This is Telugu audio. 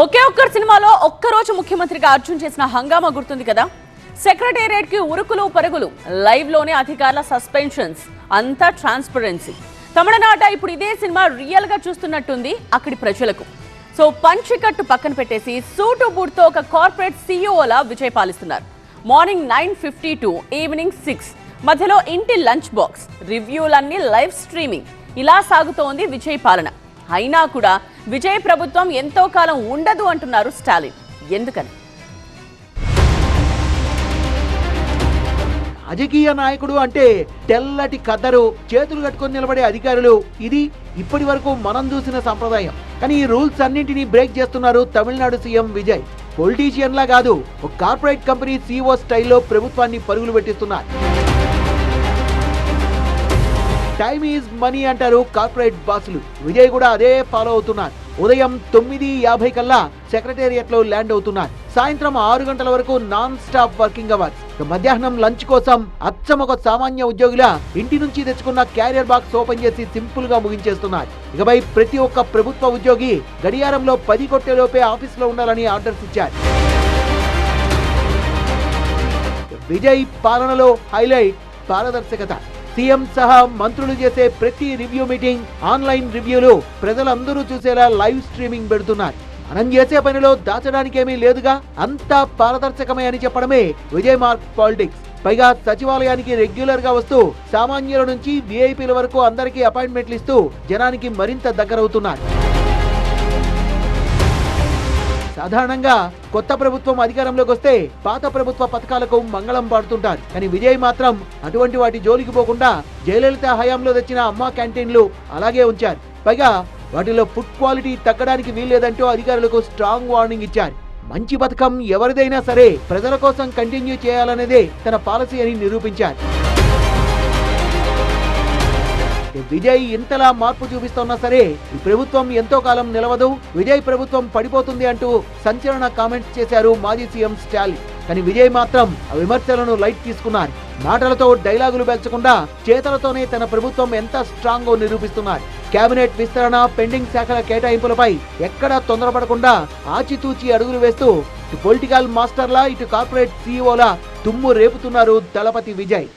ఒకే ఒక్కరు సినిమాలో ఒక్కరోజు ముఖ్యమంత్రిగా అర్జున్ చేసిన హంగామా గుర్తుంది కదా. సెక్రటేరియట్ కి ఉరుకులు పరుగులు, లైవ్ లోనే అధికారుల సస్పెన్షన్స్, అంతా ట్రాన్స్పరెన్సీ. తమిళనాట ఇప్పుడు ఇదే సినిమా రియల్ గా చూస్తున్నట్టుంది అక్కడి ప్రజలకు. సో పంచికట్టు పక్కన పెట్టేసి సూటు బూట్తో ఒక కార్పొరేట్ సీఈఓలా విజయ్ పాలిస్తున్నారు. మార్నింగ్ 9:50 టు ఈవినింగ్ 6 మధ్యలో ఇంటి లంచ్ బాక్స్, రివ్యూలన్నీ లైవ్ స్ట్రీమింగ్, ఇలా సాగుతోంది విజయ్ పాలన. అయినా కూడా విజయ్ ప్రభుత్వం ఎంతో కాలం ఉండదు అంటున్నారు స్టాలిన్. ఎందుకని? రాజకీయ నాయకుడు అంటే తెల్లటి కద్దరు, చేతులు కట్టుకొని నిలబడే అధికారులు, ఇది ఇప్పటి వరకు మనం చూసిన సంప్రదాయం. కానీ ఈ రూల్స్ అన్నింటినీ బ్రేక్ చేస్తున్నారు తమిళనాడు సీఎం విజయ్. పొలిటీషియన్ లా కాదు, ఒక కార్పొరేట్ కంపెనీ సీఈఓ స్టైల్లో ప్రభుత్వాన్ని పరుగులు పెట్టిస్తున్నారు. టైమ్ ఈజ్ మనీ అంటారు కార్పొరేట్ బాసులు. విజయ్ కూడా అదే ఫాలో అవుతున్నారు. ఉదయం 9:50 కల్లా సెక్రటేరియట్ లో ల్యాండ్ అవుతున్నారు. సాయంత్రం 6 గంటల వరకు నాన్ స్టాప్ వర్కింగ్ అవర్స్. మధ్యాహ్నం లంచ్ కోసం అచ్చం ఒక సామాన్య ఉద్యోగిలా ఇంటి నుంచి తెచ్చుకున్న క్యారియర్ బాక్స్ ఓపెన్ చేసి సింపుల్ గా ముగించేస్తున్నారు. ఇకపై ప్రతి ఒక్క ప్రభుత్వ ఉద్యోగి గడియారంలో 10 కొట్టేలోపే ఆఫీస్ లో ఉండాలని ఆర్డర్స్ ఇచ్చారు. విజయ్ పాలనలో హైలైట్ పారదర్శకత. సీఎం సహా మంత్రులు చేసే ప్రతి రివ్యూ మీటింగ్, ఆన్లైన్ రివ్యూలు ప్రజలందరూ చూసేలా లైవ్ స్ట్రీమింగ్ పెడుతున్నారు. మనం చేసే పనిలో దాచడానికేమీ లేదుగా, అంతా పారదర్శకమే అని చెప్పడమే విజయ్ మార్క్ పాలిటిక్స్. పైగా సచివాలయానికి రెగ్యులర్ గా వస్తూ సామాన్యుల నుంచి విఐపీల వరకు అందరికీ అపాయింట్మెంట్లు ఇస్తూ జనానికి మరింత దగ్గరవుతున్నారు. సాధారణంగా కొత్త ప్రభుత్వం అధికారంలోకి వస్తే పాత ప్రభుత్వ పథకాలకు మంగళం పాడుతుంటారు. కానీ విజయ్ మాత్రం అటువంటి వాటి జోలికి పోకుండా జయలలిత హయాంలో తెచ్చిన అమ్మా క్యాంటీన్లు అలాగే ఉంచారు. పైగా వాటిలో ఫుడ్ క్వాలిటీ తగ్గడానికి వీల్లేదంటూ అధికారులకు స్ట్రాంగ్ వార్నింగ్ ఇచ్చారు. మంచి పథకం ఎవరిదైనా సరే ప్రజల కోసం కంటిన్యూ చేయాలనేదే తన పాలసీ అని నిరూపించారు. విజయ్ ఇంతలా మార్పు చూపిస్తున్నా సరే ఈ ప్రభుత్వం ఎంతో కాలం నిలవదు, విజయ్ ప్రభుత్వం పడిపోతుంది అంటూ సంచలన కామెంట్స్ చేశారు మాజీ సీఎం స్టాలిన్. కానీ విజయ్ మాత్రం ఆ విమర్శలను లైట్ తీసుకున్నారు. మాటలతో డైలాగులు పెంచకుండా చేతలతోనే తన ప్రభుత్వం ఎంత స్ట్రాంగో నిరూపిస్తున్నారు. కేబినెట్ విస్తరణ, పెండింగ్ శాఖల కేటాయింపులపై ఎక్కడా తొందరపడకుండా ఆచితూచి అడుగులు వేస్తూ ఇటు పొలిటికల్ మాస్టర్లా, ఇటు కార్పొరేట్ సీఈఓలా తుమ్ము రేపుతున్నారు దళపతి విజయ్.